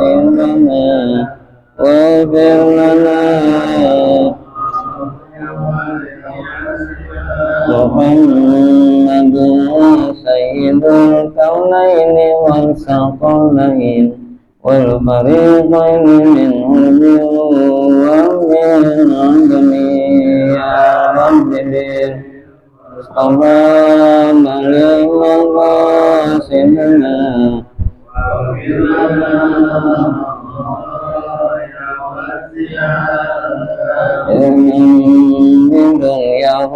لنا واغفر لنا محمد سيد الكونين والثقلين والفريقين منهم ومن عدم يا رب بالصواب لمقاصدنا بدنياه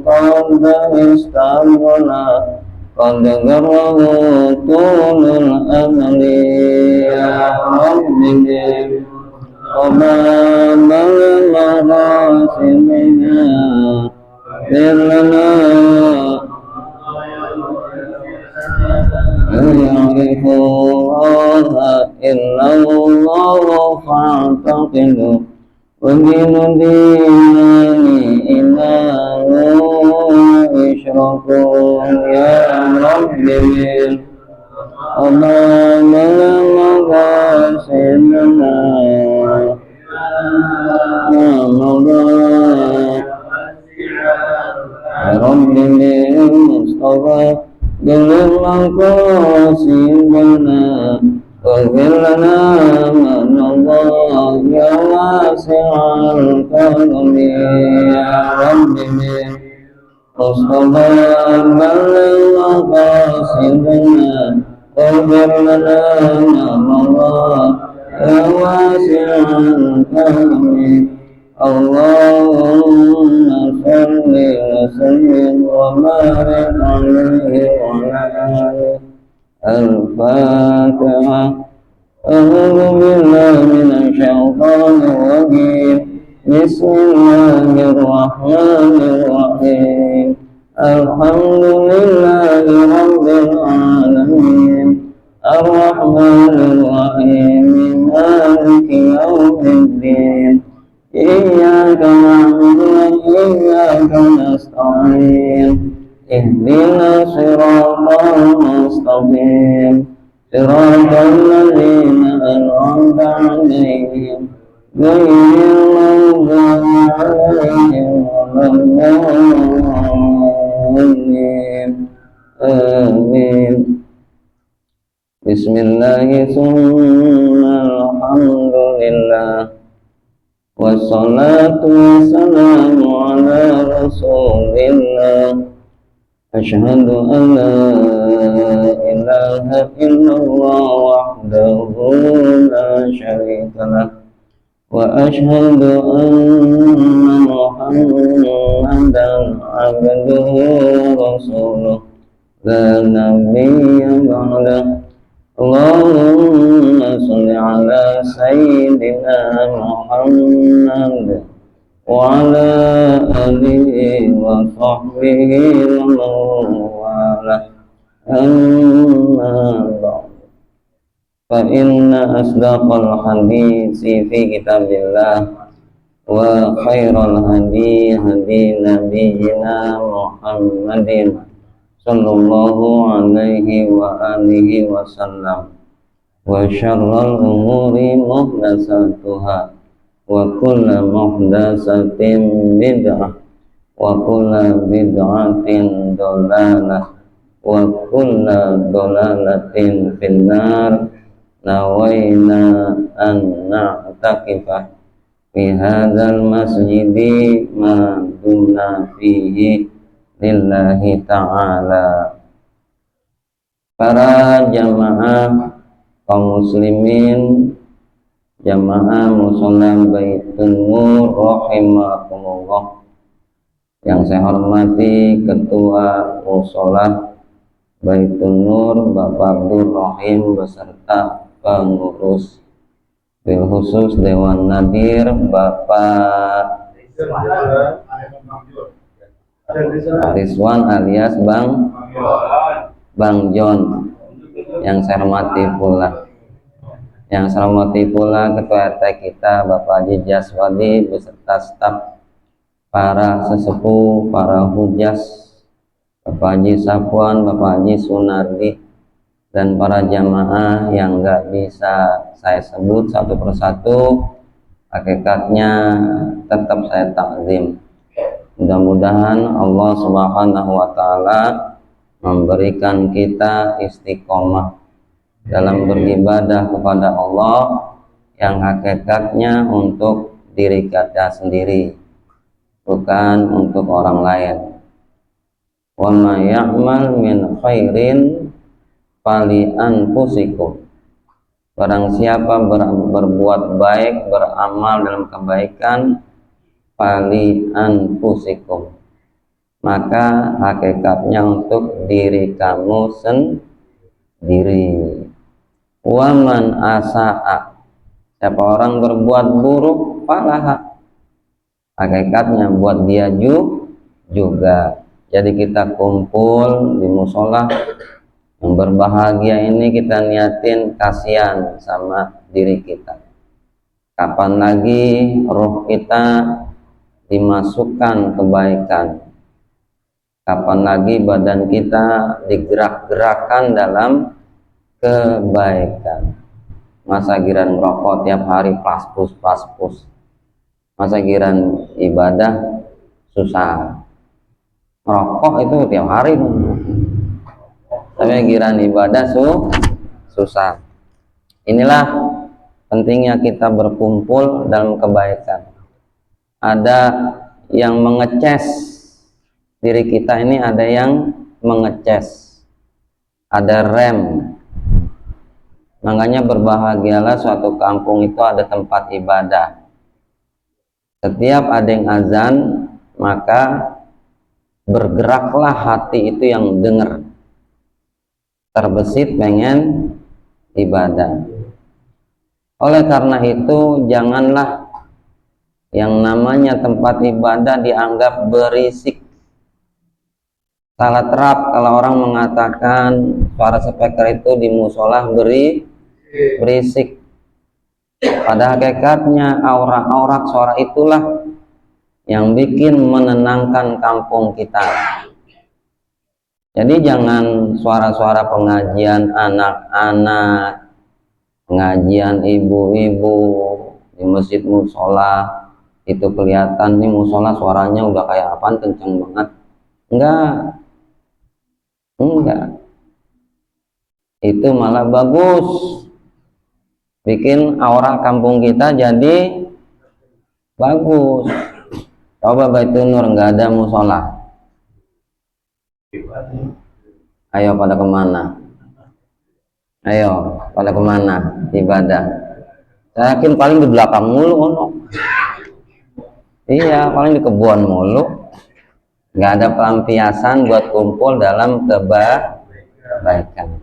قد استغنى قد غره طول الأمل يا رب وباب المراسمنا لنا يعرف الله إلا الله فاعتقده ومن دين إله إشركوا يا رب أمام المقاصدنا يا مولاي يا رب بالمصطفى بالمقاصدنا واغفر لنا من الله يا واسع الكرم يا رب بالمصطفى بلغ مقاصدنا واغفر لنا من الله يا واسع الكرم اللهم صل وسلم وبارك عليه وعلى آله الفاتحة. أعوذ بالله من الشيطان الرجيم بسم الله الرحمن الرحيم الحمد لله رب العالمين الرحمن الرحيم مالك يوم الدين إياك نعبد وإياك نستعين اهدنا صراط المستقيم صراط الذين أنعمت عليهم غير المغضوب عليهم ولا الضالين آمين. بسم الله ثم الحمد لله والصلاة والسلام على رسول الله أشهد أن لا إله إلا الله وحده لا شريك له وأشهد أن محمدا عبده ورسوله لا نبي بعده. اللهم صل على سيدنا محمد وعلى آله وصحبه ومن والاه أما بعد فإن أصدق الحديث في كتاب الله وخير الهدي هدي نبينا محمد صلى الله عليه وآله وسلم وشر الأمور محدثاتها وكل محدثة بدعة وكل بدعة ضلالة وكل ضلالة في النار. نوينا أن نعتكف في هذا المسجد ما دمنا فيه lillahi ta'ala. Para jamaah kaum muslimin, jamaah mushola Baitun Nur rahimakumullah, yang saya hormati Ketua Mushola Baitun Nur Bapak Abdul Rahim beserta pengurus, bil khusus Dewan Nadir Bapak Rizwan alias Bang John, yang saya hormati pula Ketua RT kita Bapak Haji Jaswadi beserta staf, para sesepuh, para hujas, Bapak Haji Safwan, Bapak Haji Sunardi, dan para jamaah yang nggak bisa saya sebut satu persatu, hakikatnya tetap saya takzim. Mudah-mudahan Allah Subhanahu wa taala memberikan kita istiqomah dalam beribadah kepada Allah yang hakikatnya untuk diri kita sendiri, bukan untuk orang lain. Wa ma ya'mal min khairin fali anfusikum. Barang siapa berbuat baik, beramal dalam kebaikan, fali anfusikum, maka hakikatnya untuk diri kamu sendiri. Wa man asa'a, siapa orang berbuat buruk, falaha, hakikatnya buat dia juga. Jadi kita kumpul di musola yang berbahagia ini, kita niatin kasihan sama diri kita. Kapan lagi roh kita dimasukkan kebaikan? Kapan lagi badan kita digerak-gerakkan dalam kebaikan? Masa giran merokok tiap hari paspus. Masa giran ibadah susah. Merokok itu tiap hari, tapi giran ibadah susah. Inilah pentingnya kita berkumpul dalam kebaikan. Ada yang mengeces diri kita ini, ada yang mengeces, ada rem. Makanya berbahagialah suatu kampung itu ada tempat ibadah. Setiap ada yang azan, maka bergeraklah hati itu yang dengar, terbesit pengen ibadah. Oleh karena itu, janganlah yang namanya tempat ibadah dianggap berisik. Salah terap kalau orang mengatakan suara speaker itu di musola berisik. Pada hakikatnya aurak-aurak suara itulah yang bikin menenangkan kampung kita. Jadi jangan suara-suara pengajian anak-anak, pengajian ibu-ibu di masjid musola itu kelihatan nih musola suaranya udah kayak apaan, kenceng banget. Enggak. Itu malah bagus, bikin aura kampung kita jadi bagus. Coba Baitul Nur nggak ada musola, ayo pada kemana? Ayo pada kemana ibadah? Saya yakin paling di belakang mulu, iya paling di kebun mulu. Nggak ada pelampiasan buat kumpul dalam kebaikan.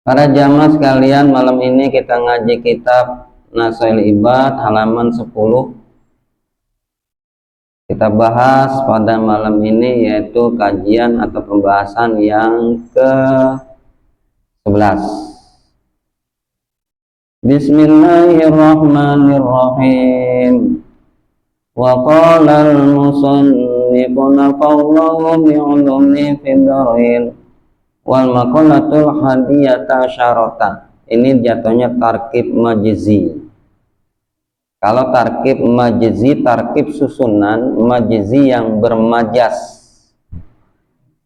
Para jamaah sekalian, malam ini kita ngaji kitab Nasail Ibad halaman 10. Kita bahas pada malam ini yaitu kajian atau pembahasan yang ke-11. Bismillahirrahmanirrahim. Wa qala al-musannifu nafallahu bi'ulumi fid-darin wal maqalatul hadiyata syarata. Ini jatuhnya tarkib majzi. Kalau tarkib majzi, tarkib susunan, majzi yang bermajas.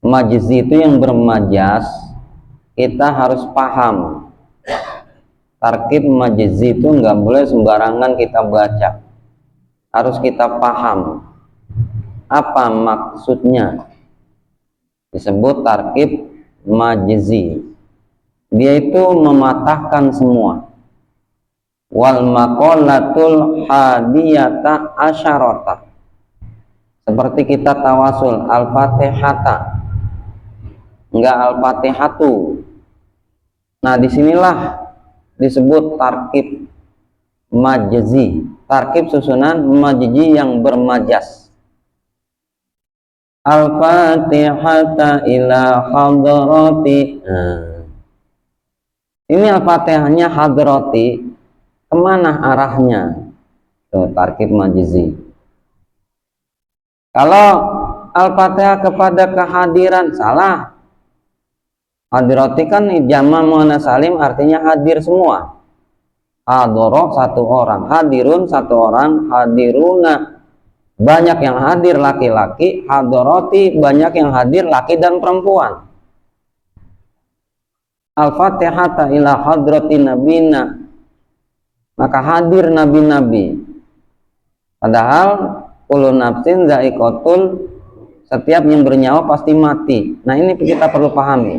Majzi itu yang bermajas, kita harus paham. Tarkib majzi itu nggak boleh sembarangan kita baca. Harus kita paham. Apa maksudnya? Disebut tarkib majzi. Dia itu mematahkan semua. Wal maqalatul hadiyata asyarata, seperti kita tawasul al-fatihata, enggak al-fatihatu. Nah disinilah disebut tarkib majzi, tarkib susunan majzi yang bermajas. Al-fatihata ila hadrati, ini al-fatihahnya hadrati, kemana arahnya? Tuh, tarkib majzi. Kalau al-fatihah kepada kehadiran, salah. Hadirati kan jama' muannats salim artinya hadir semua. Hadoro satu orang, hadirun satu orang, hadiruna banyak yang hadir laki-laki, hadoroti banyak yang hadir laki dan perempuan. Al-Fatihata ila hadrati nabina, maka hadir nabi-nabi. Padahal kullu nafsin za'iqatul, setiap yang bernyawa pasti mati. Nah ini kita perlu pahami.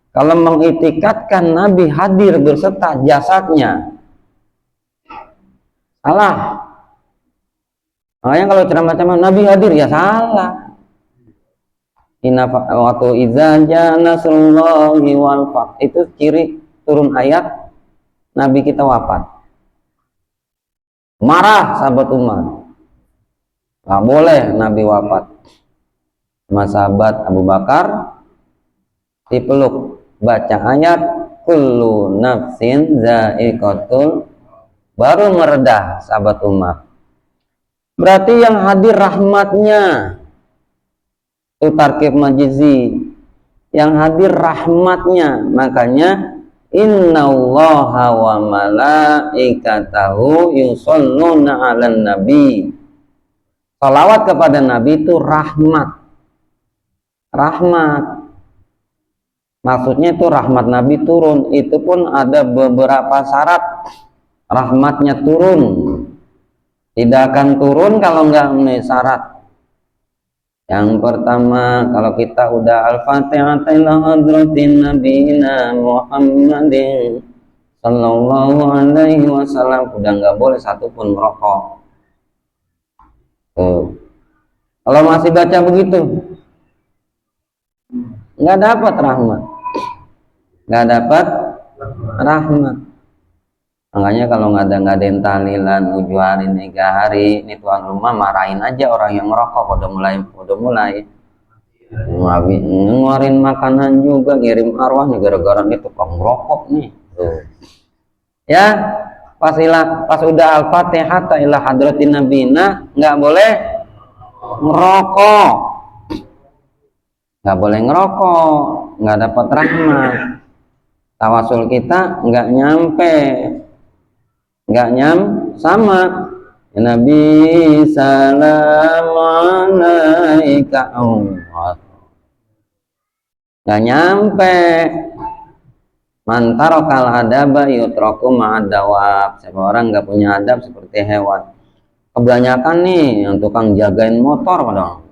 Kalau mengitikadkan nabi hadir berserta jasadnya, salah. Makanya kalau ceramah-ceramah nabi hadir ya salah. Inna waktu idza jaa nasrullahi wal fath, itu ciri turun ayat nabi kita wafat. Marah sahabat Umar, nggak boleh nabi wafat. Sama sahabat Abu Bakar dipeluk, baca ayat kullu nafsin za'iqatul, baru meredah sahabat Umar. Berarti yang hadir rahmatnya, itu tarkib majizi, yang hadir rahmatnya. Makanya innallaha wa malaikatahu yusholluna 'alan nabi. Salawat kepada nabi itu rahmat. Rahmat maksudnya itu rahmat nabi turun, itu pun ada beberapa syarat rahmatnya turun. Tidak akan turun kalau nggak memenuhi syarat. Yang pertama, kalau kita udah Al-Fatihah ila hadratin nabiyina Muhammadin sallallahu alaihi wasallam, udah nggak boleh satupun merokok. Tuh. Kalau masih baca begitu, nggak dapat rahmat, nggak dapat rahmat. Makanya kalau nggak ada tahlilan 7 hari 3 hari, ini tuan rumah marahin aja orang yang merokok. Udah mulai ngeluarin makanan juga, ngirim arwah nih gara-gara nih tukang merokok nih. Tuh. Ya, pas udah Al-Fatihah ila hadratin nabina, nggak boleh ngerokok, nggak boleh ngerokok, nggak dapat rahmat. Tawasul kita nggak sama ya Nabi salam alaika, nggak nyampe. Mantarokal adaba yutroku ma'adawab, siapa orang nggak punya adab seperti hewan. Kebanyakan nih yang tukang jagain motor padahal.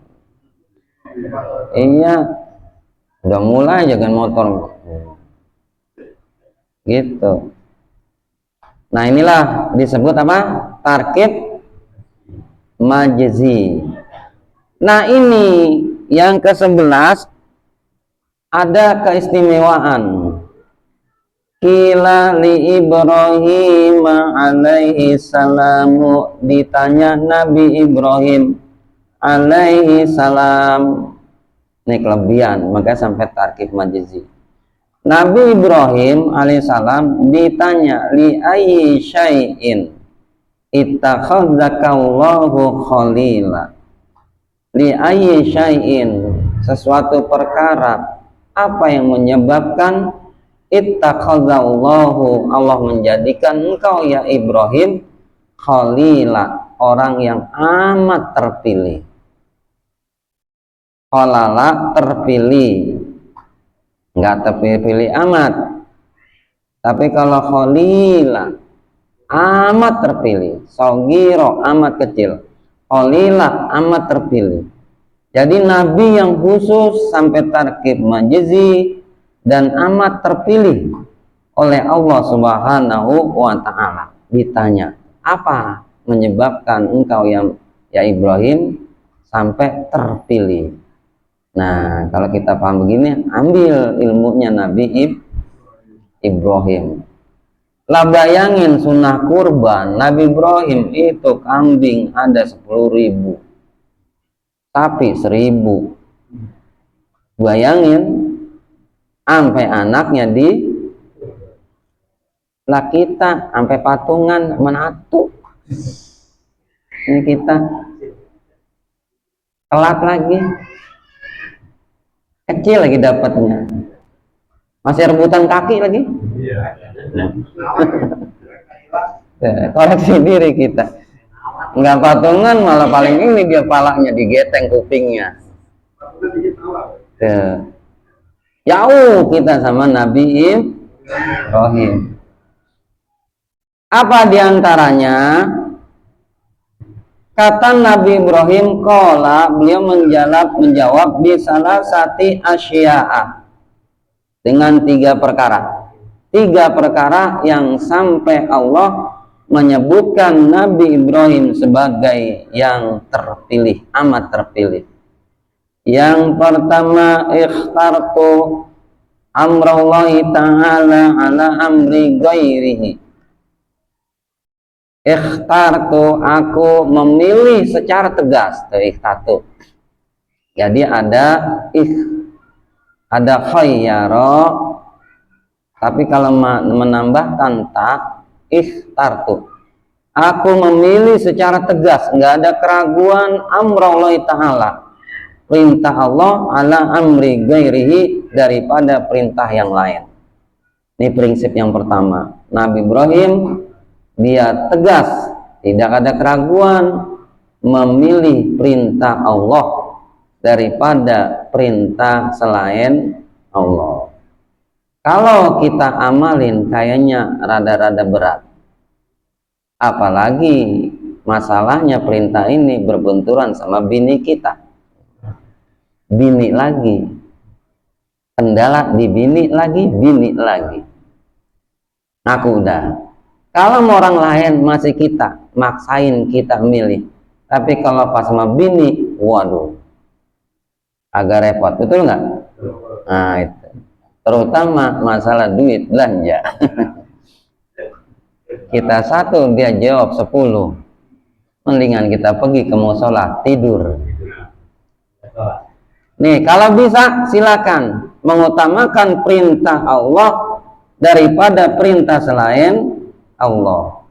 Iya, udah mulai jagain motor gitu. Nah inilah disebut apa? Tarkib majzi. Nah ini yang ke-11 ada keistimewaan. Qila li Ibrahim alaihi salamu, ditanya Nabi Ibrahim alaihi salam. Ini kelebihan, maka sampai tarkib majzi. Nabi Ibrahim alaihissalam ditanya li ayyi syai'in ittakhadzakallahu khalila. Li ayyi syai'in, sesuatu perkara apa yang menyebabkan ittakhadzallahu, Allah menjadikan engkau ya Ibrahim khalila, orang yang amat terpilih. Khalala terpilih, nggak terpilih amat. Tapi kalau khalila amat terpilih, sogiro amat kecil, khalila amat terpilih. Jadi nabi yang khusus sampai tarkib majzi dan amat terpilih oleh Allah Subhanahu wa ta'ala. Ditanya, apa menyebabkan engkau yang ya Ibrahim sampai terpilih? Nah, kalau kita paham begini, ambil ilmunya Nabi Ibrahim. Lah bayangin sunnah kurban Nabi Ibrahim itu kambing ada 10.000, sapi 1.000. Bayangin sampai anaknya lah kita sampai patungan menatu. Ini kita telat lagi, kecil lagi dapatnya. Masih rebutan kaki lagi. Koreksi diri kita. Nggak patungan, malah paling ini dia palanya digeteng kupingnya. Jauh kita sama Nabi Ibrahim. Apa diantaranya? Kata Nabi Ibrahim, beliau menjawab di salah satu asya'a, dengan 3 perkara. 3 perkara yang sampai Allah menyebutkan Nabi Ibrahim sebagai yang terpilih, amat terpilih. Yang pertama, ikhtartu amrallahi ta'ala ala amri ghairihi. Ikhtartu, aku memilih secara tegas. Ikhtartu. Jadi ada khayyara, tapi kalau menambahkan tak, ikhtartu, aku memilih secara tegas, nggak ada keraguan, amrallahi ta'ala, perintah Allah, ala amri ghairihi, daripada perintah yang lain. Ini prinsip yang pertama. Nabi Ibrahim dia tegas, tidak ada keraguan, memilih perintah Allah daripada perintah selain Allah. Kalau kita amalin kayaknya rada-rada berat. Apalagi masalahnya perintah ini berbenturan sama bini kita. Bini lagi. Kendala di bini lagi. Aku udah. Kalau mau orang lain masih kita maksain kita milih, tapi kalau pas sama bini, waduh, agak repot, betul nggak? Nah itu, terutama masalah duit belanja. Kita 1, dia jawab 10. Mendingan kita pergi ke musola tidur. Nih, kalau bisa silakan mengutamakan perintah Allah daripada perintah selain Allah.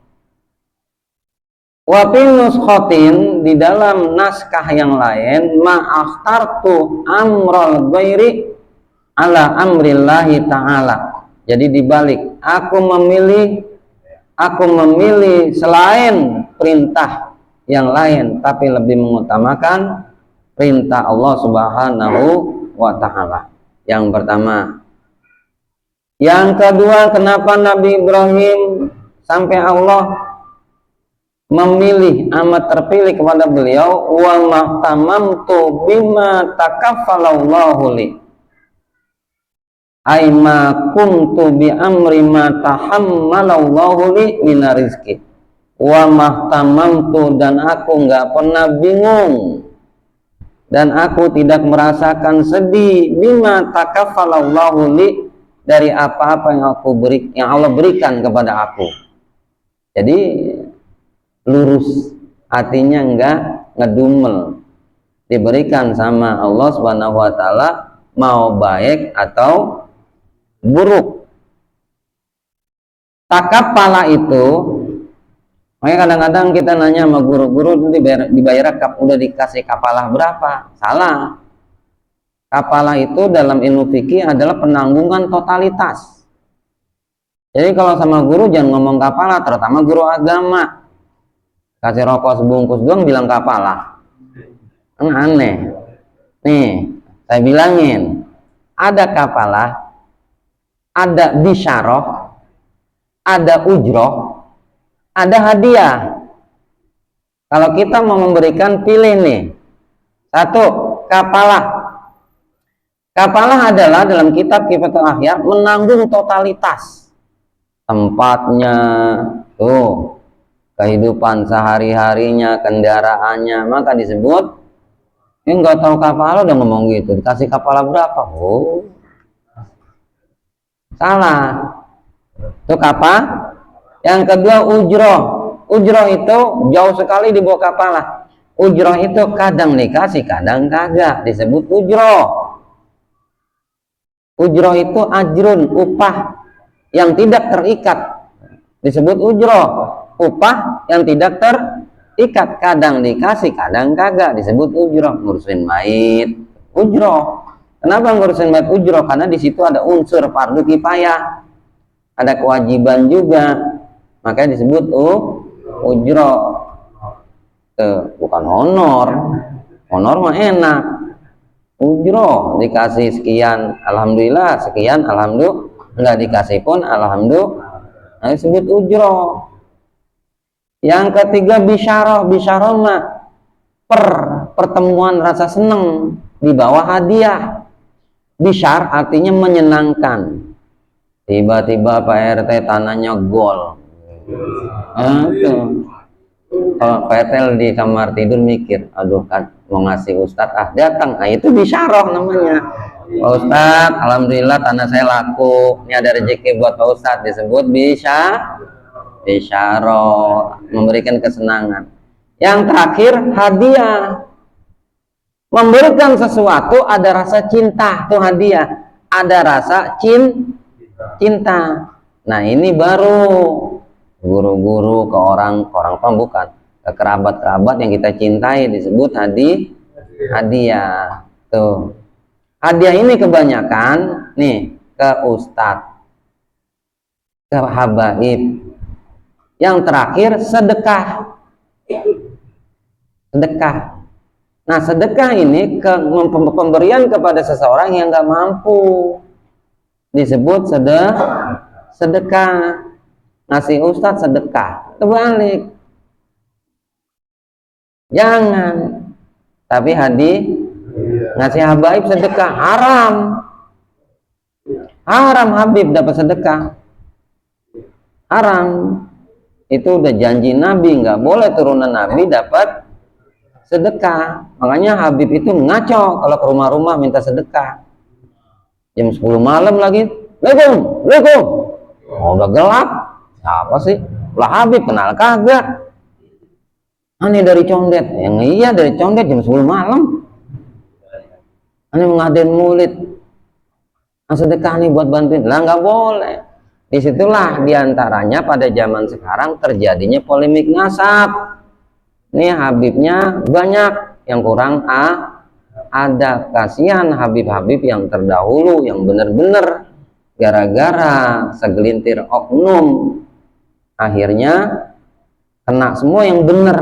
Wa fi nuskhatin, di dalam naskah yang lain, ma'akhtartu amral ghairi ala amrillahi ta'ala. Jadi dibalik, aku memilih selain perintah yang lain, tapi lebih mengutamakan perintah Allah Subhanahu wa ta'ala. Yang pertama. Yang kedua, kenapa Nabi Ibrahim sampai Allah memilih, amat terpilih kepada beliau, wa mahtamamtu bima takaffalallahu li, ay ma kuntu bi amri ma tahammalallahu li minar rizki, wa mahtamamtu, dan aku nggak pernah bingung dan aku tidak merasakan sedih, bima takaffalallahu li, dari apa-apa yang Allah berikan kepada aku. Jadi lurus, hatinya enggak ngedumel, diberikan sama Allah Subhanahu wa ta'ala, mau baik atau buruk. Takapala itu, makanya kadang-kadang kita nanya sama guru-guru, dibayar udah dikasih kapalah berapa? Salah. Kapalah itu dalam ilmu fikih adalah penanggungan totalitas. Jadi kalau sama guru jangan ngomong kapalah, terutama guru agama. Kasih rokok sebungkus doang bilang kapalah. Aneh. Nih, saya bilangin, ada kapalah, ada bisyarah, ada ujroh, ada hadiah. Kalau kita mau memberikan, pilih nih. 1, kapalah. Kapalah adalah dalam kitab Kifatul Ahya menanggung totalitas. Tempatnya, tuh, kehidupan sehari-harinya, kendaraannya, maka disebut, ini nggak tahu kapalah udah ngomong gitu, dikasih kapalah berapa? Oh, salah. Itu kapal. Yang kedua ujroh. Ujroh itu jauh sekali di bawah kapalah. Ujroh itu kadang dikasih, kadang kagak, disebut ujroh. Ujroh itu ajrun, upah yang tidak terikat, disebut ujroh. Upah yang tidak terikat, kadang dikasih, kadang kagak, disebut ujroh. Ngurusin mayit, ujroh. Kenapa ngurusin bait ujroh? Karena di situ ada unsur fardu kifayah, ada kewajiban juga, makanya disebut ujroh. Bukan honor. Honor mah enak. Ujroh dikasih sekian, alhamdulillah, sekian, alhamdulillah, nggak dikasih pun alhamdulillah, nah, disebut ujroh. Yang ketiga bisyarah. Bisyarah mah pertemuan rasa seneng di bawah hadiah. Bisyar artinya menyenangkan. Tiba-tiba Pak RT tanahnya gol. Tuh. Kalau Pak RT di kamar tidur mikir, aduh kan mau ngasih Ustadz, datang. Nah, itu bisyarah namanya. Pak Ustadz, alhamdulillah tanah saya laku. Ini ada rezeki buat Pak Ustadz, disebut bisyarah, memberikan kesenangan. Yang terakhir hadiah. Memberikan sesuatu ada rasa cinta, tuh hadiah. Ada rasa cinta. Nah, ini baru guru-guru ke orang tua, bukan ke kerabat-kerabat yang kita cintai, disebut hadiah. Tuh. Hadiah ini kebanyakan nih ke ustadz, ke habaib. Yang terakhir sedekah. Nah, sedekah ini pemberian kepada seseorang yang nggak mampu, disebut sedekah. Ngasih ustadz sedekah, kebalik. Jangan. Tapi ngasih habaib sedekah haram. Haram Habib dapat sedekah. Haram. Itu udah janji Nabi, nggak boleh turunan Nabi dapat sedekah. Makanya Habib itu ngaco kalau ke rumah-rumah minta sedekah. Jam 10 malam lagi, Assalamualaikum. Oh, udah gelap. Apa sih? Lah Habib kenal kagak? Aneh dari Condet. Yang iya dari Condet jam 10 malam. Aneh mengadain maulid. Sedekah nih buat bantuin. Lah nggak boleh. Disitulah diantaranya pada zaman sekarang terjadinya polemik nasab. Nih Habibnya banyak yang kurang ada. Kasihan Habib-Habib yang terdahulu yang benar-benar gara-gara segelintir oknum akhirnya kena semua yang benar,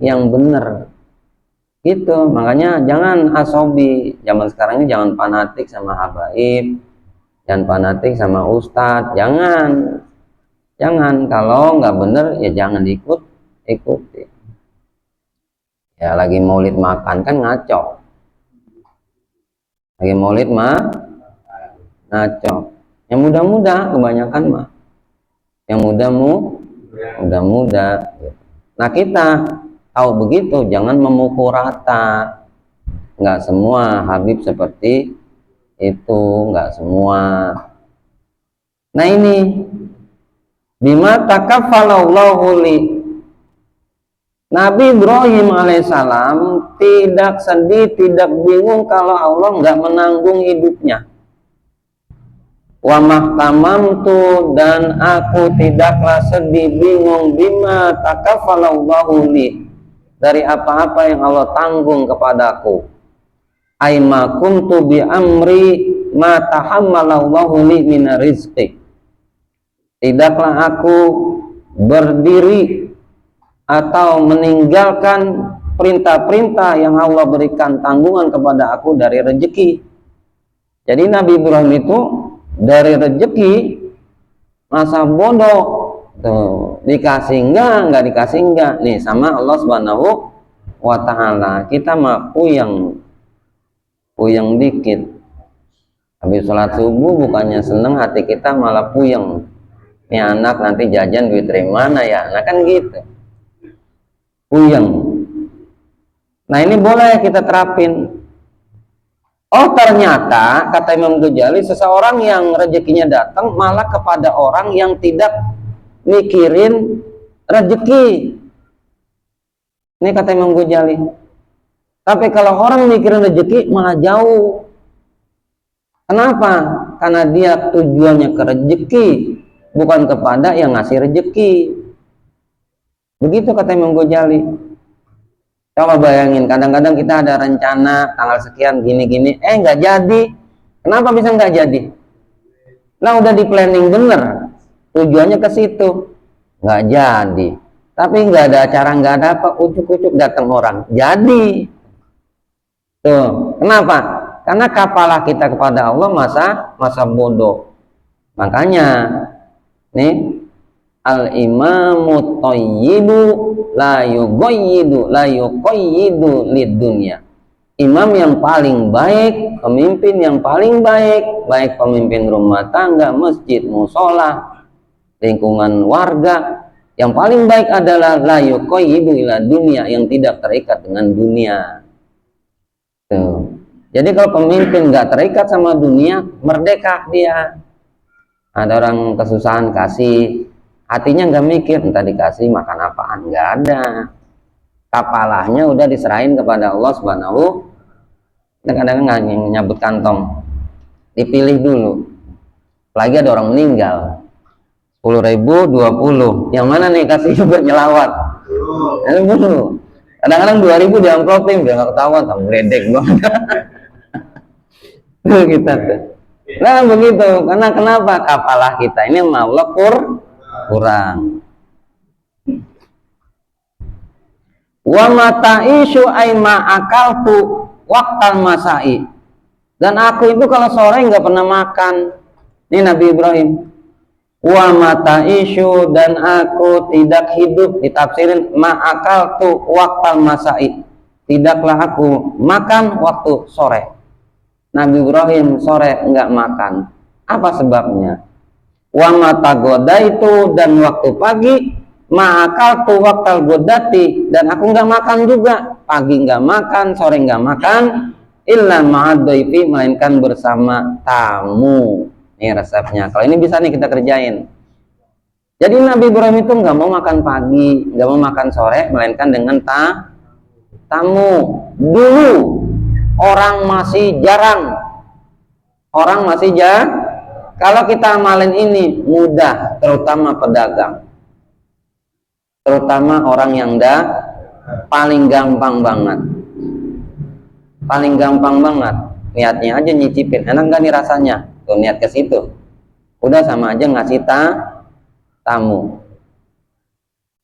yang benar gitu. Makanya jangan asobi zaman sekarang ini, jangan fanatik sama habaib, jangan fanatik sama ustadz, jangan kalau nggak bener ya jangan ikuti. Ya lagi maulid makan kan ngaco, lagi maulid ngaco. Yang muda-muda kebanyakan mah, yang muda. Nah kita tahu begitu, jangan memukul rata. Nggak semua Habib seperti itu, nggak semua. Nah ini bima takaffalallahu li. Nabi Ibrahim alaihissalam tidak sedih, tidak bingung kalau Allah nggak menanggung hidupnya. Wa mahtamamtu, dan aku tidaklah sedih bingung bima takaffalallahu li, dari apa-apa yang Allah tanggung kepadaku. Aima kuntu bi amri ma tahammalallahu li min rizqi. Tidaklah aku berdiri atau meninggalkan perintah-perintah yang Allah berikan tanggungan kepada aku dari rezeki. Jadi Nabi Ibrahim itu dari rezeki masa bodoh tuh, dikasih enggak dikasih enggak nih sama Allah Subhanahu wa ta'ala. Kita mah puyeng dikit, habis sholat subuh bukannya seneng, hati kita malah puyeng. Ini anak nanti jajan duit dari mana ya? Nah kan gitu, puyeng. Nah ini boleh kita terapin. Oh ternyata kata Imam Ghazali, seseorang yang rezekinya datang malah kepada orang yang tidak mikirin rezeki. Ini kata Imam Ghazali. Tapi kalau orang mikirin rezeki malah jauh. Kenapa? Karena dia tujuannya ke rezeki, bukan kepada yang ngasih rezeki. Begitu kata Imam Ghazali. Coba bayangin, kadang-kadang kita ada rencana tanggal sekian gini-gini, nggak jadi. Kenapa bisa nggak jadi? Nah udah di planning bener, tujuannya ke situ, nggak jadi. Tapi nggak ada acara, nggak ada apa, ucuk-ucuk datang orang, jadi. Tuh, kenapa? Karena kapalah kita kepada Allah masa bodoh. Makanya, nih al-imamu thayyibu la yuqayyidu lid dunya. Imam yang paling baik, pemimpin yang paling baik, baik pemimpin rumah tangga, masjid, musola, lingkungan warga, yang paling baik adalah la yuqayyidu ila dunya, yang tidak terikat dengan dunia. Tuh. Jadi kalau pemimpin nggak terikat sama dunia, merdeka dia. Ada orang kesusahan kasih, hatinya nggak mikir entah dikasih makan apaan, nggak ada. Kapalahnya udah diserahin kepada Allah Subhanahu. Kadang-kadang nggak nyabut kantong, dipilih dulu. Lagi ada orang meninggal, 10.000, 20, yang mana nih kasih buat nyelawat? Dulu. Kadang-kadang 2.000 di amplopin biar nggak ketahuan, kamu gledek banget. Kita tuh. Nah begitu, karena kenapa? Kapalah kita ini Allah kurang. Wa mata isu aima akaltu waktal masai. Dan aku itu kalau sore nggak pernah makan. Ini Nabi Ibrahim. Wa mata isu, dan aku tidak hidup, ditafsirin ma'akaltu waktal masai. Tidaklah aku makan waktu sore. Nabi Ibrahim sore nggak makan. Apa sebabnya? Wa mata goda itu, dan waktu pagi ma'akaltu waktal godati, dan aku nggak makan juga. Pagi nggak makan, sore nggak makan, illa ma'adaifi, melainkan bersama tamu. Ini resepnya. Kalau ini bisa nih kita kerjain. Jadi Nabi Ibrahim itu nggak mau makan pagi, nggak mau makan sore, melainkan dengan tamu. Dulu orang masih jarang, kalau kita amalin ini mudah, terutama pedagang, terutama orang yang paling gampang banget, niatnya aja nyicipin, enak nggak nih rasanya, tuh niat ke situ, udah sama aja ngasih tamu.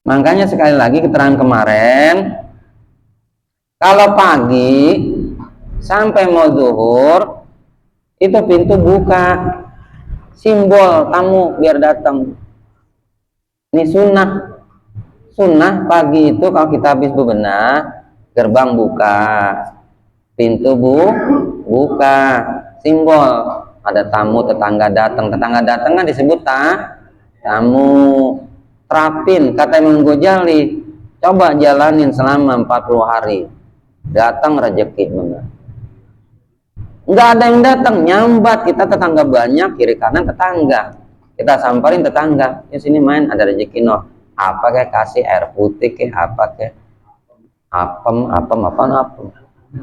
Makanya sekali lagi keterangan kemarin, kalau pagi sampai mau zuhur itu pintu buka, simbol tamu biar datang. Ini sunnah pagi itu kalau kita habis bebenah, gerbang buka, pintu buka, simbol ada tamu, tetangga datang kan disebut tamu. Terapin kata Imam Ghazali, coba jalanin selama 40 hari, datang rezeki benar. Nggak ada yang datang, nyambat, kita tetangga banyak, kiri kanan tetangga, kita samperin tetangga, ya sini main, ada rezeki no, apa kayak kasih air putih kayak apa kayak apem.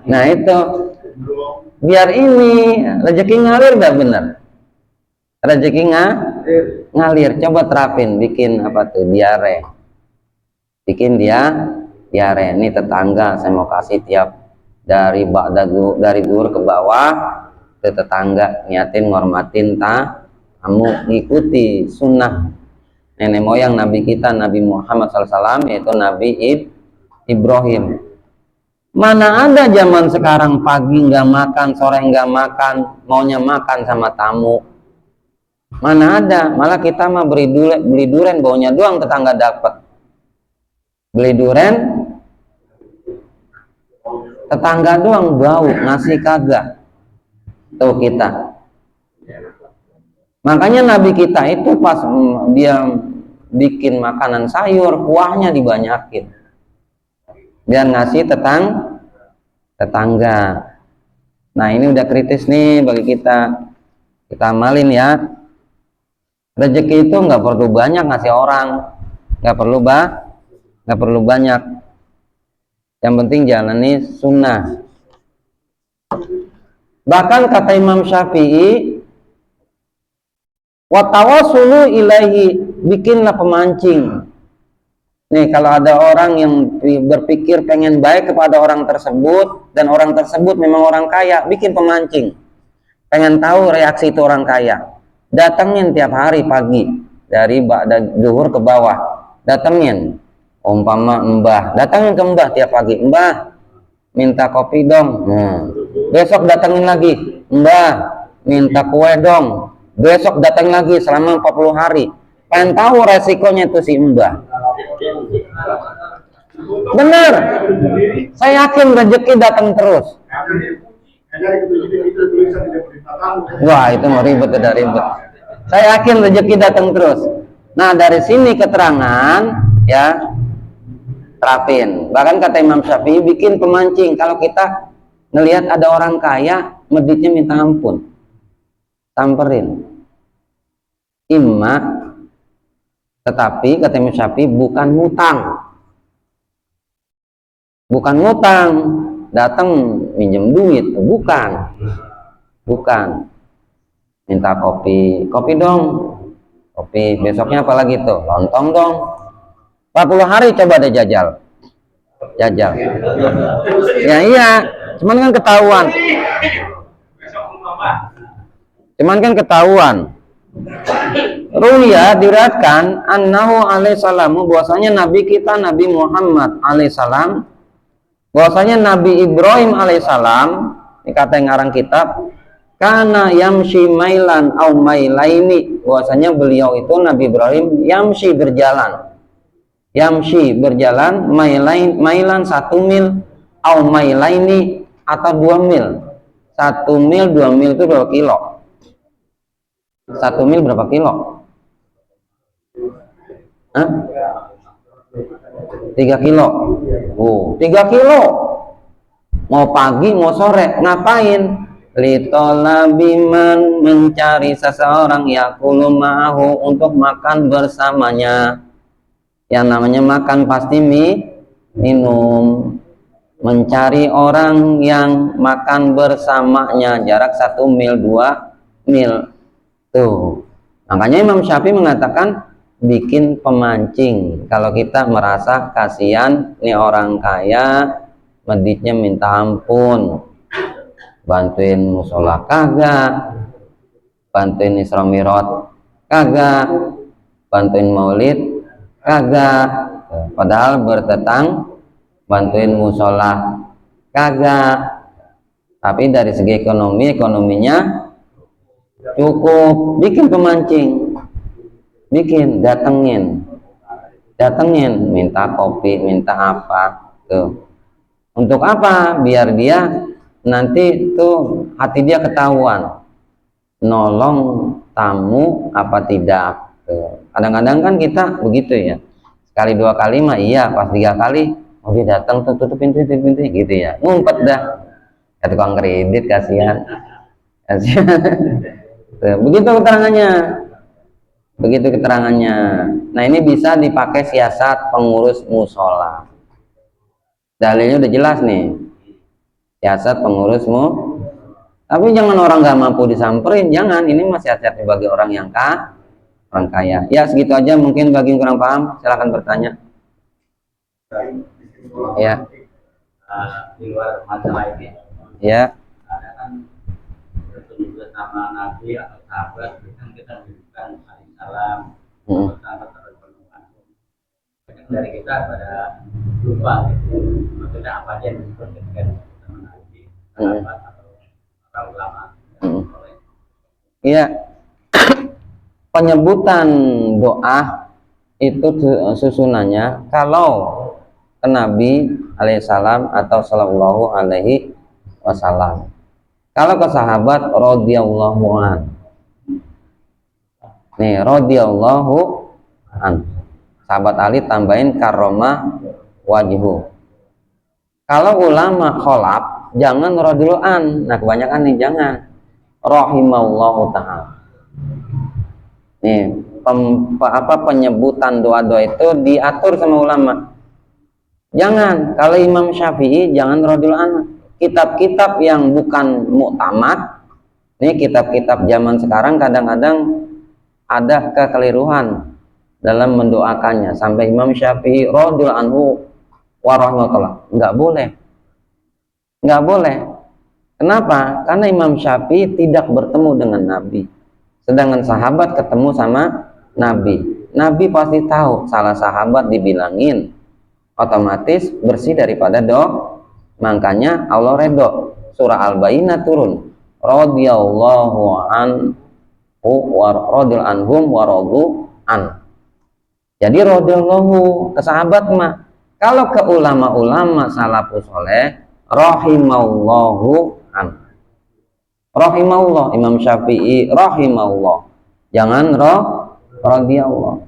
Nah itu biar ini rezeki ngalir, dah bener rezeki ngalir. Coba terapin, bikin apa tuh, diare, ini tetangga saya mau kasih tiap dari zuhur ke bawah ke tetangga, niatin ngormatin tamu, ngikuti sunnah nenek moyang Nabi kita, Nabi Muhammad SAW, yaitu Nabi Ibrahim. Mana ada zaman sekarang pagi nggak makan, sore nggak makan, maunya makan sama tamu. Mana ada, malah kita mah beli duren baunya doang tetangga dapat. Beli duren tetangga doang bau, nasi kagak. Tuh kita. Makanya Nabi kita itu pas dia bikin makanan sayur, kuahnya dibanyakin. Biar ngasih tetangga. Nah ini udah kritis nih bagi kita. Kita amalin ya. Rezeki itu nggak perlu banyak ngasih orang, nggak perlu banyak. Yang penting jalani sunnah. Bahkan kata Imam Syafi'i, wa tawassulu ilaihi, bikinlah pemancing. Nih, kalau ada orang yang berpikir pengen baik kepada orang tersebut dan orang tersebut memang orang kaya, bikin pemancing. Pengen tahu reaksi itu orang kaya. Datengin tiap hari pagi dari zuhur ke bawah. Datengin. Umpama mbah, datengin ke mbah tiap pagi. Mbah, minta kopi dong. Besok datengin lagi. Mbah, minta kue dong. Besok datang lagi selama 40 hari. Pengen tahu resikonya itu si mbah. Bener, saya yakin rezeki datang terus. Wah, itu mau ribet, udah ribet. Saya yakin rezeki datang terus. Nah, dari sini keterangan ya, terapin. Bahkan kata Imam Syafi'i, bikin pemancing. Kalau kita ngelihat ada orang kaya, meditnya minta ampun, samperin. Tetapi kata Imam Syafi'i bukan ngutang. Bukan ngutang, datang minjem duit, bukan. Minta kopi dong. Kopi, besoknya apa lagi tuh? Lontong dong. 40 hari coba deh jajal. Ya iya, cuman kan ketahuan. Ruya diriwayatkan annahu alaihi salamu, bahwasanya nabi kita Nabi Muhammad alaihi salam, bahwasanya Nabi Ibrahim alaihissalam, ini kata yang ngarang kitab, kana yamshi mailan au mailaini, bahwasanya beliau itu Nabi Ibrahim yamshi berjalan mailan 1 mil au mailaini atau 2 mil. 1 mil 2 mil itu berapa kilo? 1 mil berapa kilo? 3 kilo. 3 kilo. Mau pagi mau sore ngapain? Litolabiman, mencari seseorang yakulu ma'ahu, untuk makan bersamanya. Yang namanya makan pasti minum. Mencari orang yang makan bersamanya, jarak 1 mil 2 mil. Tuh. Makanya Imam Syafi'i mengatakan bikin pemancing. Kalau kita merasa kasihan nih orang kaya, meditnya minta ampun, bantuin musola kagak, bantuin Isra Mi'raj kagak, bantuin maulid kagak, padahal bertetang bantuin musola kagak. Tapi dari segi ekonominya cukup. Bikin pemancing, datengin, minta kopi, minta apa tuh. Untuk apa? Biar dia nanti tuh hati dia ketahuan, nolong tamu apa tidak tuh. Kadang-kadang kan kita begitu ya, sekali 2 kali mah iya, pas 3 kali mau dia datang tuh tutup pintu gitu ya, ngumpet dah ya, tukang kredit, kasihan. Begitu keterangannya. Nah, ini bisa dipakai siasat pengurus musola. Dalilnya udah jelas nih, siasat pengurusmu. Tapi jangan orang nggak mampu disamperin, jangan. Ini masih siasat bagi orang yang orang kaya. Ya, segitu aja mungkin. Bagi yang kurang paham silahkan bertanya. Ya. Di luar masalah ini. Ya. Ada kan bersama Nabi atau sahabat, kan kita berikan salam, sahabat atau penuhan. Dari kita pada lupa, maksudnya apa aja yang disebut ketika bersama Nabi, sahabat atau para ulama. Iya. Penyebutan doa itu susunannya kalau ke Nabi alaihissalam atau sallallahu alaihi wasallam. Kalau ke sahabat radhiyallahu an. Nih, radhiyallahu an. Sahabat Ali tambahin karomah wajhu. Kalau ulama kholaf jangan radhiyallahu an. Nah, kebanyakan nih jangan rahimallahu ta'ala. Nih, penyebutan doa-doa itu diatur sama ulama. Jangan, kalau Imam Syafi'i jangan radhiyallahu anhu. Kitab-kitab yang bukan muktamad, nih kitab-kitab zaman sekarang kadang-kadang ada kekeliruan. dalam mendoakannya sampai Imam Syafi'i radhiyallahu anhu wa rahmatullah. Nggak boleh. Nggak boleh. Kenapa? Karena Imam Syafi'i tidak bertemu dengan Nabi. Sedangkan sahabat ketemu sama Nabi. Nabi pasti tahu salah sahabat dibilangin, otomatis bersih daripada doa. Makanya Allah redho. Surah Al-Baqarah turun. Radhiyallahu anhu wa radhiyallahu anhum wa radu an. Jadi radhiyallahu ke sahabat mah. Kalau ke ulama-ulama salafus saleh, rahimallahu an. Rahimahullah, Imam Syafi'i rahimahullah. Jangan radhiyallahu.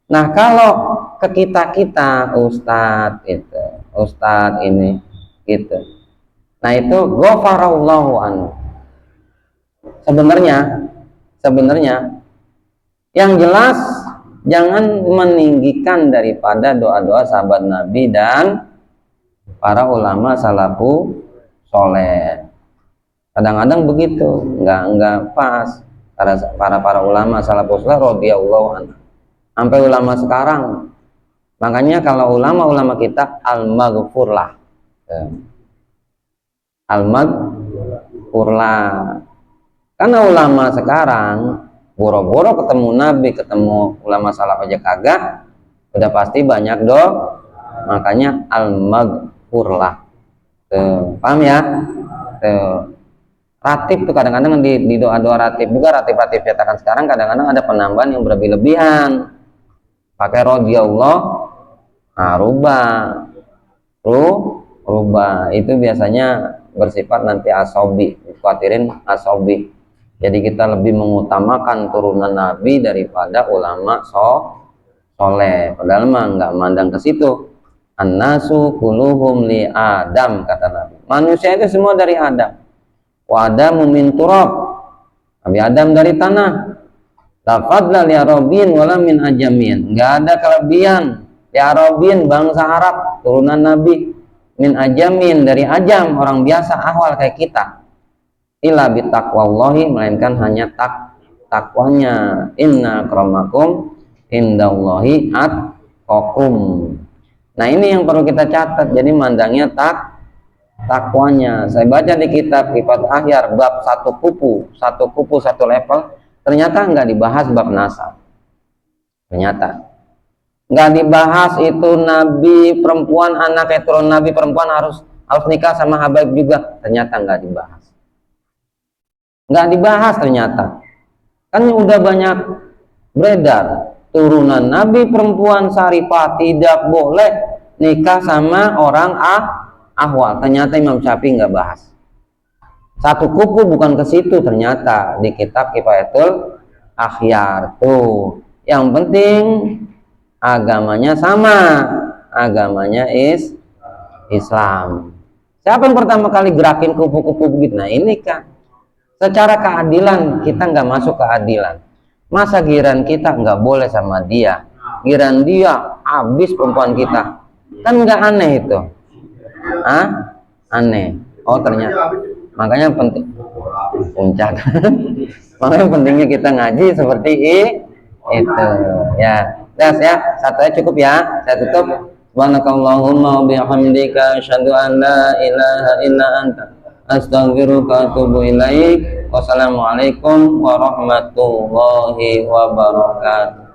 Nah, kalau ke kita ustadz itu, ustadz ini gitu. Nah, itu ghafarallahu anhu. Sebenarnya yang jelas jangan meninggikan daripada doa-doa sahabat Nabi dan para ulama salafu soleh. Kadang-kadang begitu, nggak pas. Para ulama salafus saleh radhiyallahu anhu. Sampai ulama sekarang. Makanya kalau ulama-ulama kita al-maghfurlah. Al-maghfurlah. Karena ulama sekarang boro-boro ketemu Nabi, ketemu ulama salaf aja kagak, udah pasti banyak doa. Makanya al-maghfurlah. Paham ya? Ratib tuh kadang-kadang di doa-doa ratib juga, ratib-ratib cetakan sekarang kadang-kadang ada penambahan yang berlebihan. Pakai radhiyallahu, rubah itu biasanya bersifat nanti asobi, dikhawatirin asobi. Jadi kita lebih mengutamakan turunan Nabi daripada ulama soleh. Padahal mah nggak mandang ke situ. An-nasu kulluhum li Adam, kata Nabi. Manusia itu semua dari Adam. Wa Adamu min turab. Nabi Adam dari tanah. La fadla li Arabin wala min ajamin. Nggak ada kelebihan li Arabin, bangsa Arab, turunan Nabi. Min ajamin, dari ajam, orang biasa ahwal kayak kita. Illa bitaqwallahi, melainkan hanya takwanya. Inna akramakum indallahi atqakum. Nah, ini yang perlu kita catat. Jadi mandangnya takwanya. Saya baca di kitab Kifatul Akhyar bab satu kupu satu level, ternyata nggak dibahas bab nasab. Ternyata nggak dibahas itu Nabi perempuan, anaknya turun Nabi perempuan harus nikah sama Habaib juga. Ternyata nggak dibahas ternyata. Kan udah banyak beredar turunan Nabi perempuan Syarifah tidak boleh nikah sama orang ahwal. Ternyata Imam Syafi'i nggak bahas. Satu kupu bukan ke situ ternyata di kitab Kifayatul Akhyar tuh. Yang penting agamanya sama, agamanya Islam. Siapa yang pertama kali gerakin kupu-kupu begitu? Nah, ini kan secara keadilan kita nggak masuk keadilan. Masa giran kita nggak boleh sama dia, giran dia habis perempuan kita, kan nggak aneh itu? Aneh. Oh ternyata, makanya penting puncak. Makanya pentingnya kita ngaji seperti itu ya. Das ya, satu aja cukup ya. Saya tutup. Subhanakallahumma wa bihamdika asyhadu an la ilaha illa anta astaghfiruka wa atubu ilaik. Wassalamualaikum warahmatullahi wabarakatuh.